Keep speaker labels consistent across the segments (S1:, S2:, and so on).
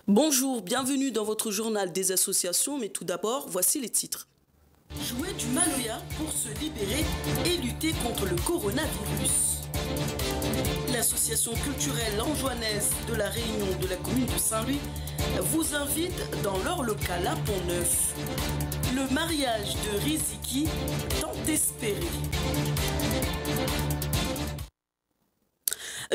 S1: Bonjour, bienvenue dans votre journal des associations, mais tout d'abord, voici les titres. Jouer du Maloya pour se libérer et lutter contre le coronavirus. L'association culturelle anjouanaise de la Réunion de la commune de Saint-Louis vous invite dans leur local à Pont-Neuf. Le mariage de Riziki tant espéré.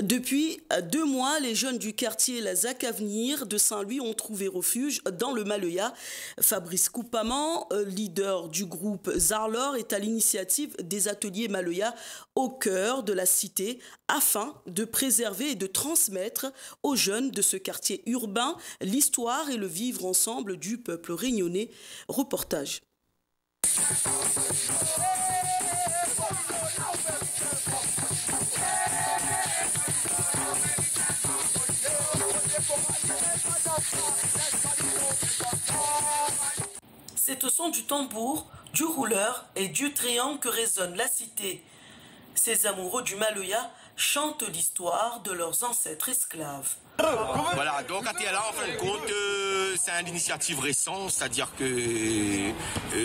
S1: Depuis 2 mois, les jeunes du quartier La Zac Avenir de Saint-Louis ont trouvé refuge dans le Maloya. Fabrice Coupaman, leader du groupe Zarlor, est à l'initiative des ateliers Maloya au cœur de la cité afin de préserver et de transmettre aux jeunes de ce quartier urbain l'histoire et le vivre ensemble du peuple réunionnais. Reportage. C'est au son du tambour, du rouleur et du triangle que résonne la cité. Ces amoureux du Maloya chantent l'histoire de leurs ancêtres esclaves.
S2: Voilà, donc ATLA, en fin de compte, c'est une initiative récente, c'est-à-dire que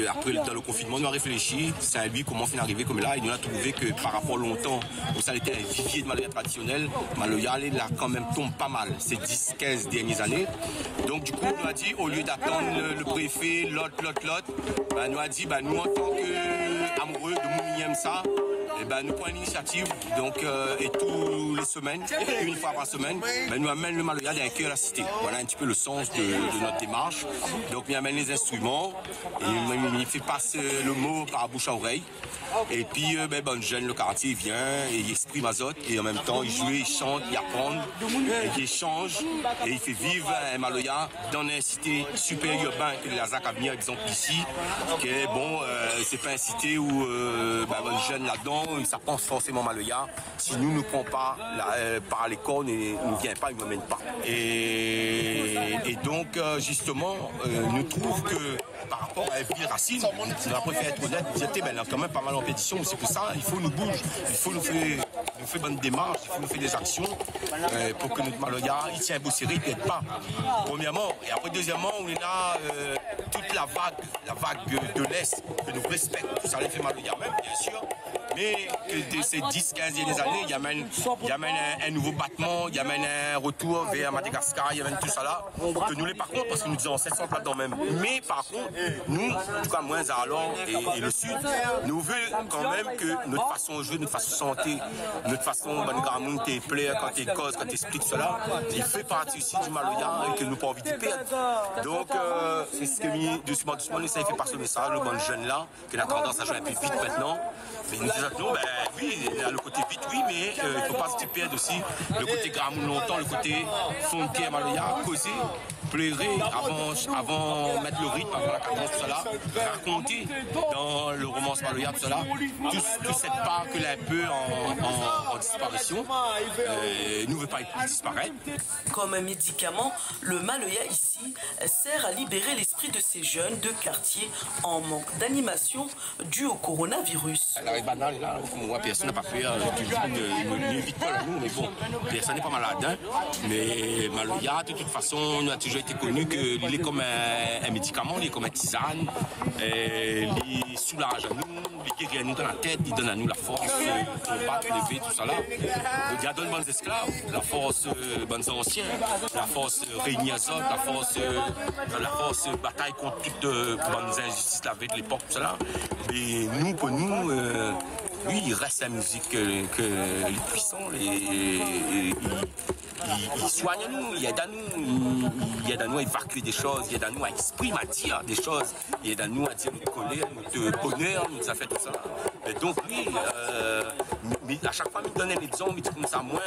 S2: après dans le confinement, nous avons réfléchi, c'est à lui comment on est arrivé comme là, et nous avons trouvé que par rapport longtemps, où ça était un vivier de Maloya traditionnel, Maloya là quand même tombe pas mal ces 10-15 dernières années. Donc du coup, on nous a dit, au lieu d'attendre le préfet, l'autre, ben, nous a dit, ben, nous en tant qu'amoureux de Mouniem ça, et ben, nous prenons l'initiative, donc, et tous les semaines, une fois par semaine, ben, nous amène le Maloya d'un cœur à la cité. Voilà un petit peu le sens de notre démarche. Donc, il amène les instruments, et il fait passer le mot par bouche à oreille. Et puis, ben, jeune, le quartier vient, et il exprime Azote, et en même temps, il joue, il chante, il apprend, il échange, et il fait vivre un Maloya dans une cité super urbaine que la ZAC Avenir, exemple ici, qui est bon, c'est pas une cité où ben, jeune là-dedans, ça pense forcément Maloya. Si nous ne prenons pas par les cornes, il ne vient pas, il ne m'amène pas. Et donc, justement, nous trouvons que par rapport à Ville Racine, on a préféré être honnête, nous étions quand même pas mal en pétition, c'est pour ça, il faut nous bouger, il faut nous faire bonne démarche, il faut nous faire des actions pour que notre Maloya, il tient un beau serré, il ne pas. Premièrement, et après deuxièmement, on est là, toute la vague de l'Est, que nous respectons, tout ça, les fait Maloya même, bien sûr. Mais que de ces 10-15 dernières années, il y amène un nouveau battement, il y amène un retour vers Madagascar, il y amène tout ça là. Que nous, les par contre, parce que nous disons 700 là-dedans même. Mais par contre, nous, en tout cas moins Zarlor et le Sud, nous voulons quand même que notre façon de jouer, notre façon de chanter, notre façon de t'es plaire, quand t'es cause, quand t'expliques cela, il fait partie aussi du Maloya et que nous n'avons pas envie de perdre. Donc, c'est ce que doucement, nous essayons de faire passer le message, le bon jeune là, qui a tendance à jouer un peu vite maintenant. Mais nous disons, ben oui, il y a le côté vite, oui, mais il ne faut pas se perdre aussi le côté Gramoun longtemps, le côté Fontier Maloya, causer, pleurer avant mettre le rythme, avant la cadence, tout cela, raconter dans le romance Maloya, tout cela, toute cette part que là un peu en disparition, nous ne veut pas disparaître.
S1: Comme un médicament, le Maloya ici sert à libérer l'esprit de ces jeunes de quartier en manque d'animation due au coronavirus.
S2: La banale là, moi personne n'a pas fait, ne vite pas nous, mais bon, personne n'est pas malade, hein. Mais Maloya, de toute façon, on a toujours été connu qu'il est comme un médicament, il est comme un tisane, il soulage à nous, il guérit à nous dans la tête, il donne à nous la force pour combattre, lever, tout ça là. Il y a d'autres bonnes esclaves, la force bonnes anciens, la force réuniazot, la force bataille contre toutes bonnes injustices avec l'époque, tout ça là. Mais nous, pour nous, oui, il reste la musique que les puissants, ils soignent à nous, ils aident à nous, à évacuer des choses, ils aident à nous à exprimer, à dire des choses, ils aident à nous à dire notre colère, notre bonheur, notre affaires, tout ça. Et donc oui, mais à chaque fois, il me donne un exemple, il dit comme ça, moi,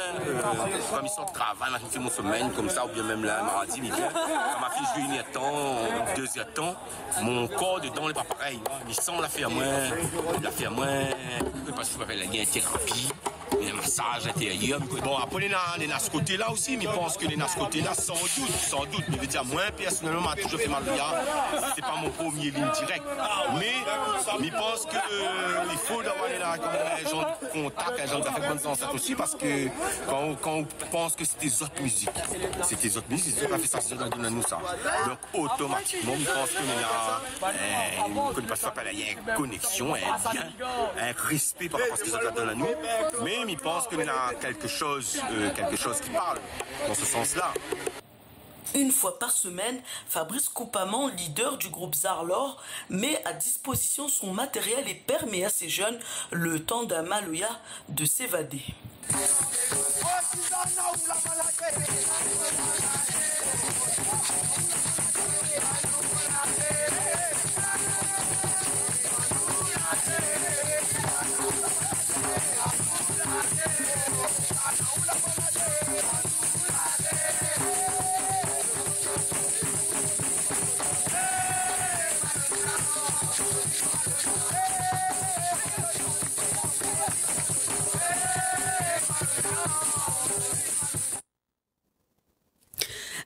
S2: comme ils sont de travail, je fais mon semaine, comme ça, ou bien même là, mardi, il vient, quand ma fille joue une temps, 2 temps, mon corps dedans n'est pas pareil, il semble la faire moins, parce qu'il y a une thérapie, les massages intérieurs. Bon, après, les ce côté-là aussi, mais je pense que les ce côté-là, sans doute. Mais je veux dire, moi, personnellement, m'a toujours fait mal au gars. C'est pas mon premier ligne direct. Mais je pense qu'il faut avoir les gens de contact, les gens qui ont fait bonne sensation aussi, parce que quand on pense que c'est des autres musiques, c'est des autres musiques, c'est fait ça, c'est nous ça. Donc, automatiquement, je pense qu'il y a une connexion, un lien, un respect par rapport à ce qu'ils ont donné à nous. Mais je pense qu'il y a quelque chose qui parle dans ce sens-là.
S1: Une fois par semaine, Fabrice Coupaman, leader du groupe Zarlor, met à disposition son matériel et permet à ces jeunes, le temps d'un Maloya, de s'évader.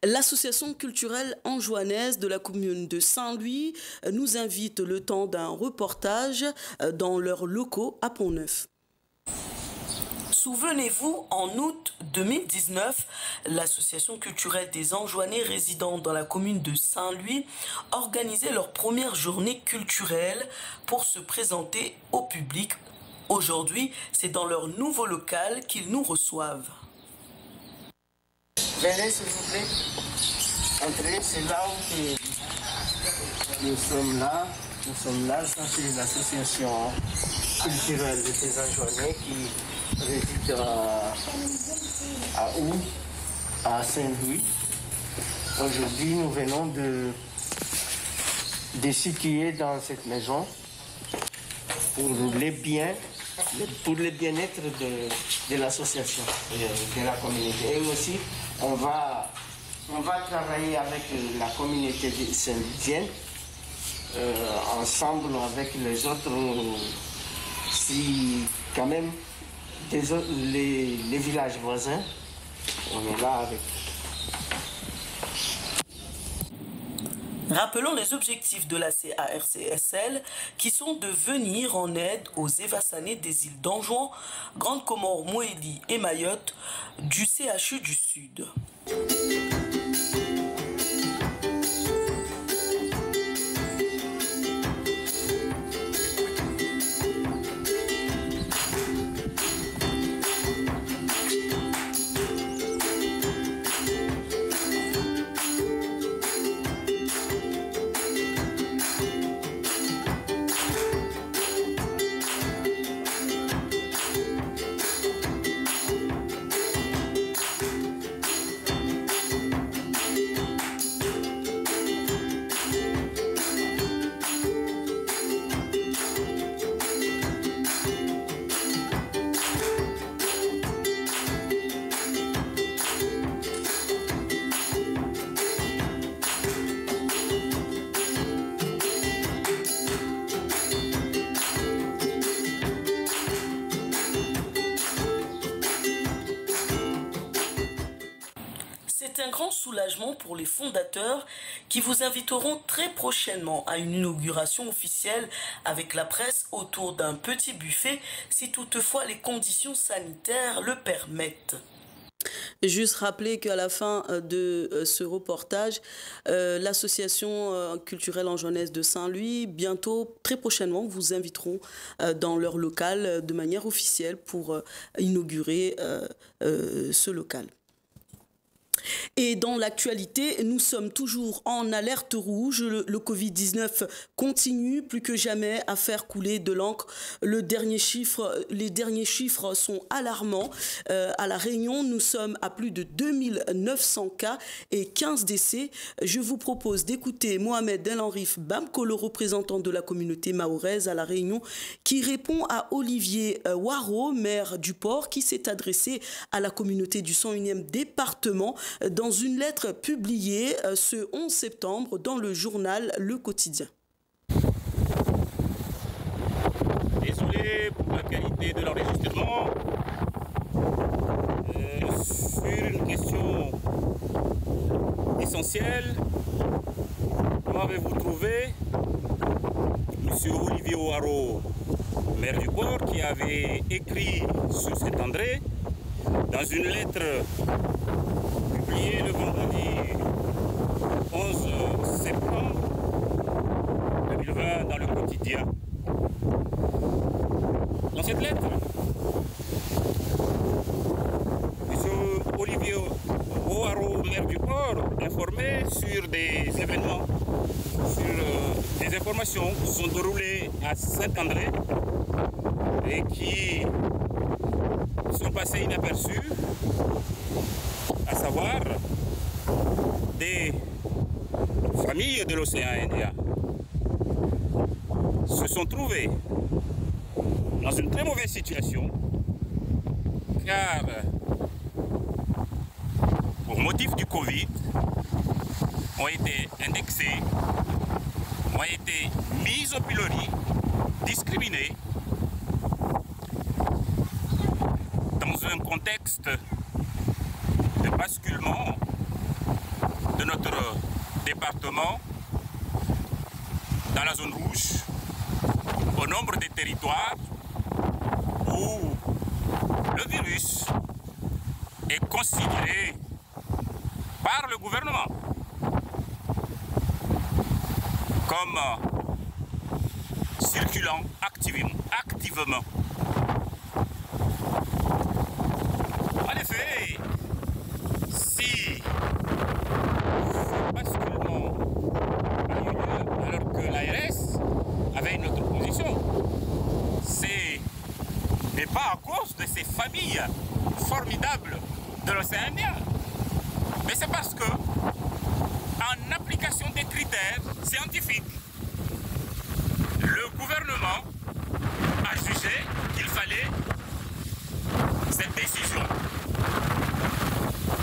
S1: L'association culturelle anjouanaise de la commune de Saint-Louis nous invite le temps d'un reportage dans leurs locaux à Pont-Neuf. Souvenez-vous, en août 2019, l'association culturelle des Anjouanais résidant dans la commune de Saint-Louis organisait leur première journée culturelle pour se présenter au public. Aujourd'hui, c'est dans leur nouveau local qu'ils nous reçoivent.
S3: Venez s'il vous plaît. Entrez, c'est là où nous sommes là. Ça c'est l'association culturelle des Anjouanais qui réside à Saint-Louis. Aujourd'hui, nous venons de situer dans cette maison pour le bien-être de l'association, de la communauté. Et aussi, on va travailler avec la communauté saint-louisienne, ensemble avec les autres, si quand même les villages voisins, on est là avec.
S1: Rappelons les objectifs de la CARCSL qui sont de venir en aide aux évassanés des îles d'Anjouan, Grande Comore, Moélie et Mayotte du CHU du Sud. C'est un grand soulagement pour les fondateurs qui vous inviteront très prochainement à une inauguration officielle avec la presse autour d'un petit buffet si toutefois les conditions sanitaires le permettent. Juste rappeler qu'à la fin de ce reportage, l'association culturelle anjouanaise de Saint-Louis, bientôt, très prochainement, vous inviteront dans leur local de manière officielle pour inaugurer ce local. Et dans l'actualité, nous sommes toujours en alerte rouge. Le Covid-19 continue plus que jamais à faire couler de l'encre. Les derniers chiffres sont alarmants. À La Réunion, nous sommes à plus de 2900 cas et 15 décès. Je vous propose d'écouter Mohamed El Henrif Bamko, le représentant de la communauté mahoraise à La Réunion, qui répond à Olivier Waro, maire du port, qui s'est adressé à la communauté du 101e département dans une lettre publiée ce 11 septembre dans le journal Le Quotidien.
S4: Désolé pour la qualité de l'enregistrement. sur une question essentielle. Comment avez-vous trouvé M. Olivier Ouaro, maire du port, qui avait écrit sur Saint-André dans une lettre publiée le vendredi 11 septembre 2020 dans le quotidien. Dans cette lettre, M. Olivier Ouaro, maire du port, informait sur des événements, sur des informations qui sont déroulées à Saint-André et qui sont passées inaperçues, à savoir des familles de l'océan Indien se sont trouvées dans une très mauvaise situation car pour motif du Covid ont été indexés, ont été mis au pilori, discriminés dans un contexte de basculement de notre département dans la zone rouge au nombre des territoires où le virus est considéré par le gouvernement comme circulant activement. En effet, si ce basculement a eu lieu alors que l'ARS avait une autre position, n'est pas à cause de ces familles formidables de l'océan Indien, mais c'est parce que, en application des critères scientifiques, le gouvernement a jugé qu'il fallait cette décision.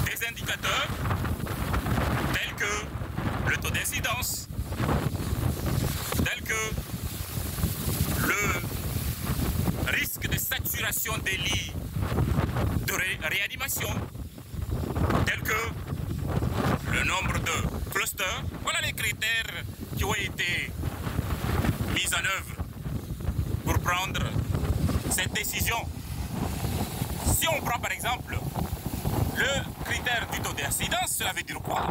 S4: Des indicateurs tels que le taux d'incidence, tels que le risque de saturation des lits de réanimation, tels que le nombre de clusters. Voilà les critères qui ont été mis en œuvre pour prendre cette décision. Si on prend par exemple le critère du taux d'incidence, cela veut dire quoi?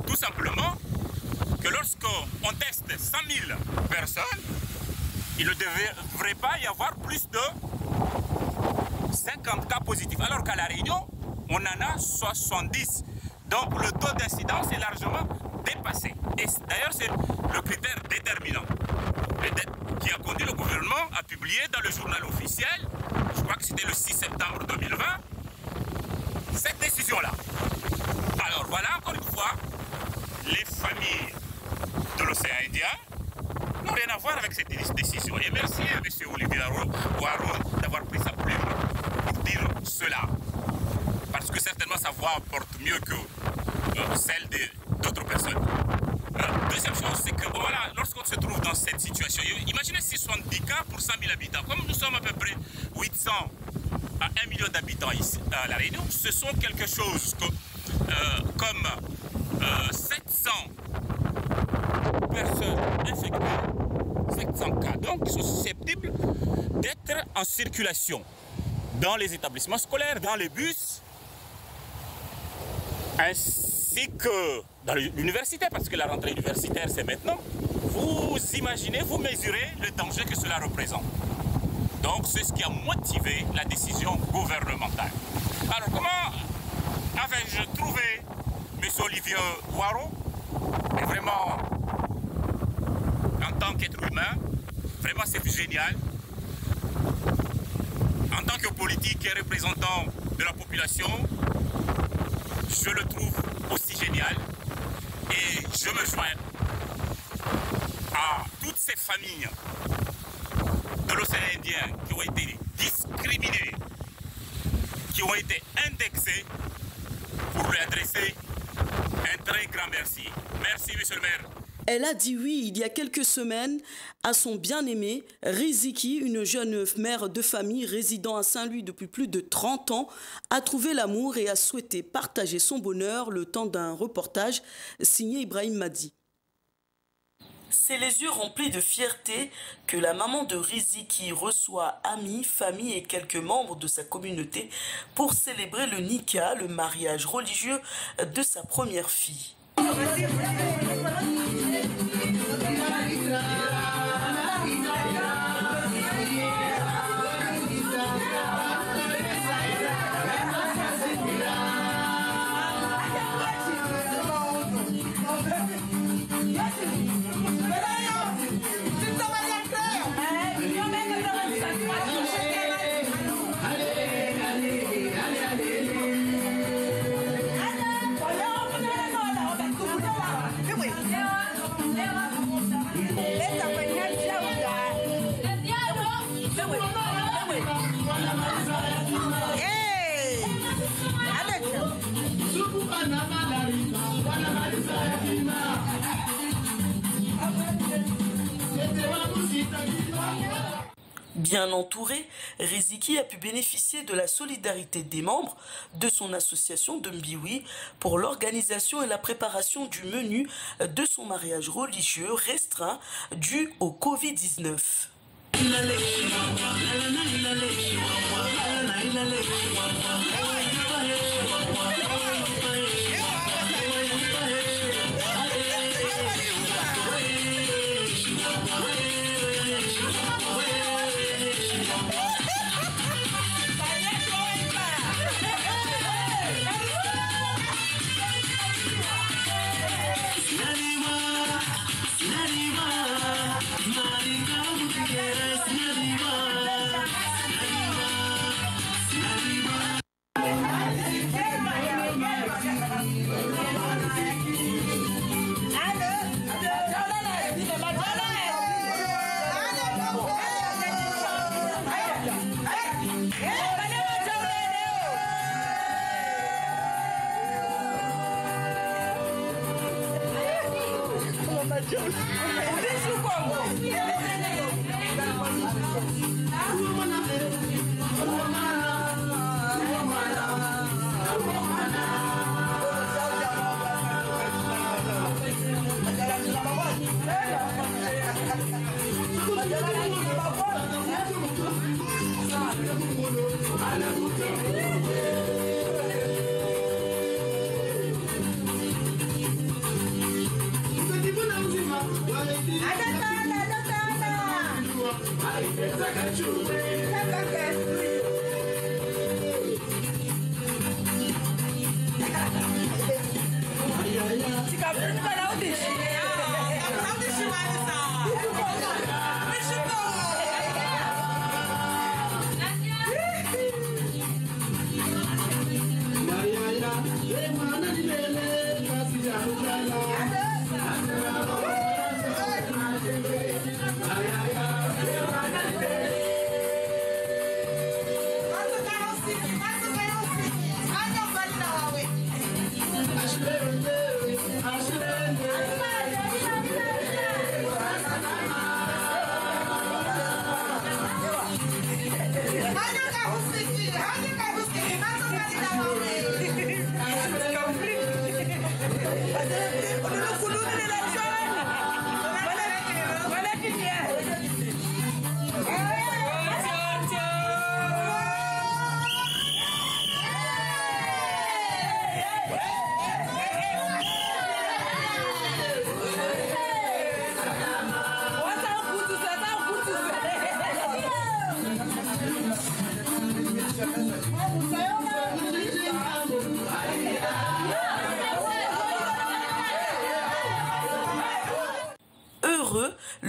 S4: Tout simplement que lorsqu'on teste 100 000 personnes, il ne devrait pas y avoir plus de 50 cas positifs. Alors qu'à La Réunion, on en a 70. Donc le taux d'incidence est largement dépassé. Et d'ailleurs, c'est le critère déterminant qui a conduit le gouvernement à publier dans le journal officiel, je crois que c'était le 6 septembre 2020, cette décision-là. Alors voilà, encore une fois, les familles de l'océan Indien n'ont rien à voir avec cette décision. Et merci à M. Olivier Ouaro d'avoir pris sa plume pour dire cela. Parce que certainement sa voix porte mieux que celle d'autres personnes. Deuxième chose, c'est que voilà, lorsqu'on se trouve dans cette situation, imaginez 70 cas pour 100 000 habitants. Comme nous sommes à peu près 800 à 1 million d'habitants ici à La Réunion, ce sont quelque chose comme 700 personnes infectées, 700 cas, donc qui sont susceptibles d'être en circulation dans les établissements scolaires, dans les bus, ainsi que dans l'université, parce que la rentrée universitaire c'est maintenant. Vous imaginez, vous mesurez le danger que cela représente. Donc c'est ce qui a motivé la décision gouvernementale. Alors comment avais-je trouvé M. Olivier Ouaro? Et vraiment, en tant qu'être humain, vraiment c'est génial. En tant que politique et représentant de la population, je le trouve aussi génial. Et je me joins à toutes ces familles de l'océan Indien qui ont été discriminées, qui ont été indexées, pour lui adresser un très grand merci. Merci, monsieur le maire.
S1: Elle a dit oui il y a quelques semaines à son bien-aimé Riziki, une jeune mère de famille résidant à Saint-Louis depuis plus de 30 ans, a trouvé l'amour et a souhaité partager son bonheur le temps d'un reportage signé Ibrahim Madi. C'est les yeux remplis de fierté que la maman de Riziki reçoit amis, famille et quelques membres de sa communauté pour célébrer le Nika, le mariage religieux de sa première fille. Bien entouré, Riziki a pu bénéficier de la solidarité des membres de son association de Mbiwi pour l'organisation et la préparation du menu de son mariage religieux restreint dû au Covid-19.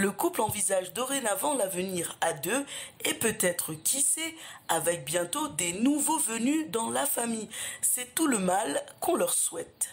S1: Le couple envisage dorénavant l'avenir à deux et peut-être, qui sait, avec bientôt des nouveaux venus dans la famille. C'est tout le mal qu'on leur souhaite.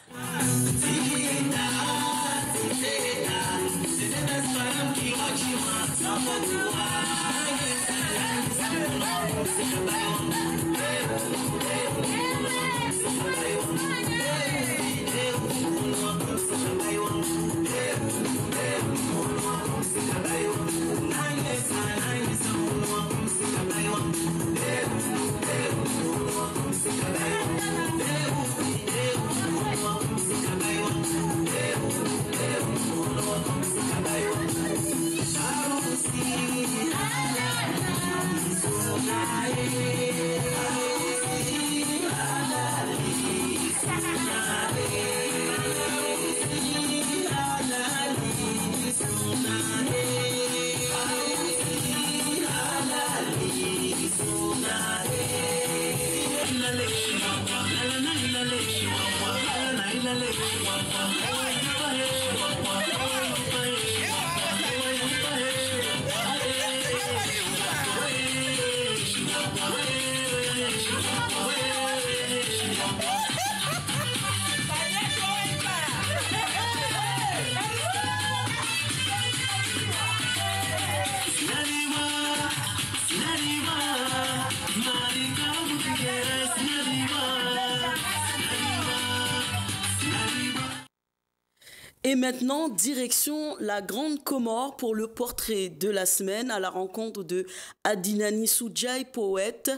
S1: Et maintenant, direction la Grande Comore pour le portrait de la semaine à la rencontre de Adinani Soudjaï, poète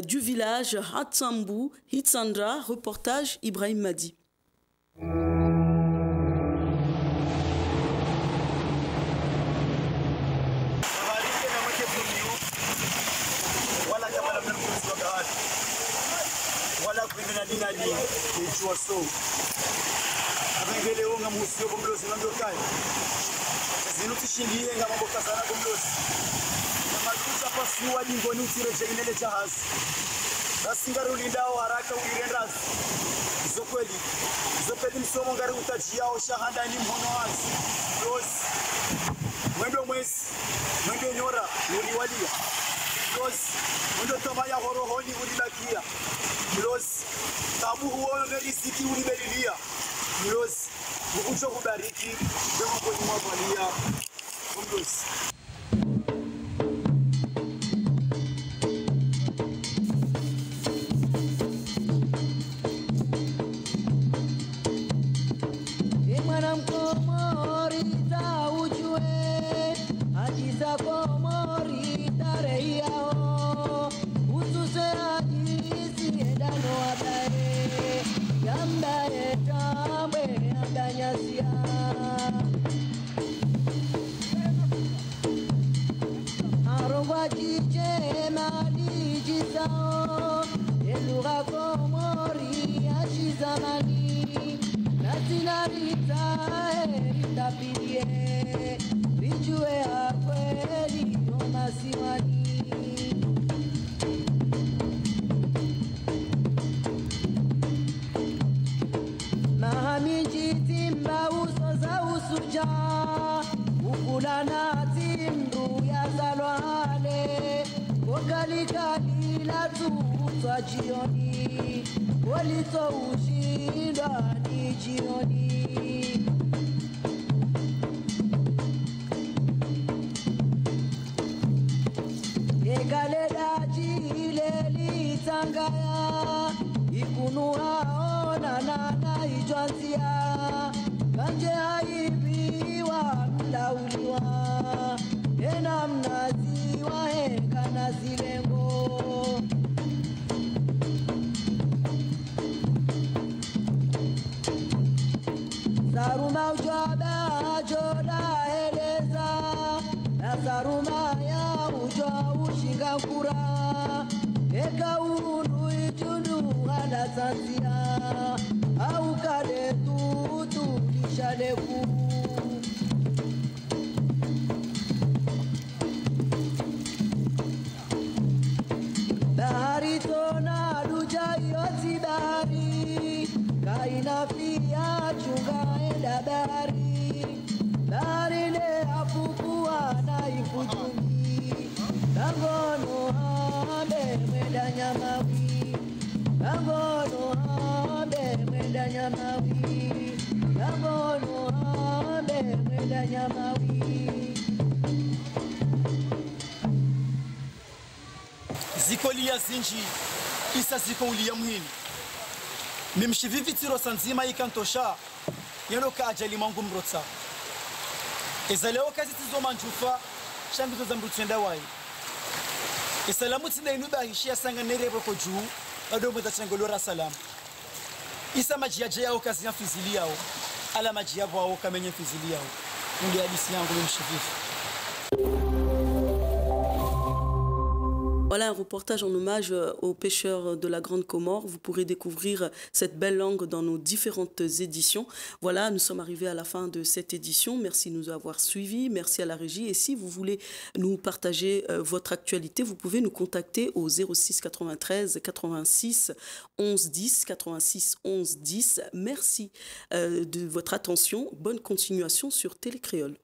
S1: du village Hatsambu, Hitsandra, reportage Ibrahim Madi.
S5: Abengele unga musio kumlozi ngamlokai zinutishindiye ngamamboka sana kumlozi namazuza pasiwa jingoni utireje inele jahazi basingarulindao haraka uirendazi izokweli msomo ngari utajiao shahanda ni mhono wazi lozi mwendo mwezi mwendo nyora uliwalia lozi mwendo tomaya horohoni ulibakia lozi tabu huono merisiki ulibelilia Mlozi, ukucho kubariki, kama kwenye mwabalia, mlozi.
S6: Imana mkomori ta ujue, ajiza komori tarehiyao, ususe ajisi edano adae, yambae tambe andanyasia. Arongwa jiche mali jizao, eluga komori ashizamani, nasinarita eritapirie, rijue akweli omasiwani. Mahamiji timba uso za usuja, ukulana timru ya zalwale, kokalikali la tuutwa jioni, walito ushindwa ni jioni. Ekaleda jile litangaya, ikunua ona nana ijwanzia, kanje haibiwa mlauliwa, ena mnaziwa heka na zilengo. Saruma ujwaba joda eleza, na saruma ya ujwa ushinga kura, eka unu itundu hala sansia, au kade tutu lishaleku. Bahari tona duja yoti bahari, kaina fia chunga enda bahari, bahari le afukua na ifujumi, tangono hambe mwenda nyamawi, tangono hambe mwenda nyamawi, tangono hambe mwenda nyamawi.
S5: Zikolia zinji, isa zikoulia muhini. Mimshivivi tiro sanzima ikantosha, yeno ka ajali mangu mrotsa. Ezaleo kazi tizo manjufa, shambizo za mrutenda wai. Isalamu tina inuba hishia sanga nerebo ko juu, adomo za changolora salam. Isa majiaje yao kazi ya fizili yao, ala majiabu wao kamenye fizili yao. Ngi hadisi yangu mimshivivi.
S1: Voilà un reportage en hommage aux pêcheurs de la Grande Comore. Vous pourrez découvrir cette belle langue dans nos différentes éditions. Voilà, nous sommes arrivés à la fin de cette édition. Merci de nous avoir suivis. Merci à la régie. Et si vous voulez nous partager votre actualité, vous pouvez nous contacter au 06 93 86 11 10 86 11 10. Merci de votre attention. Bonne continuation sur Télé Créole.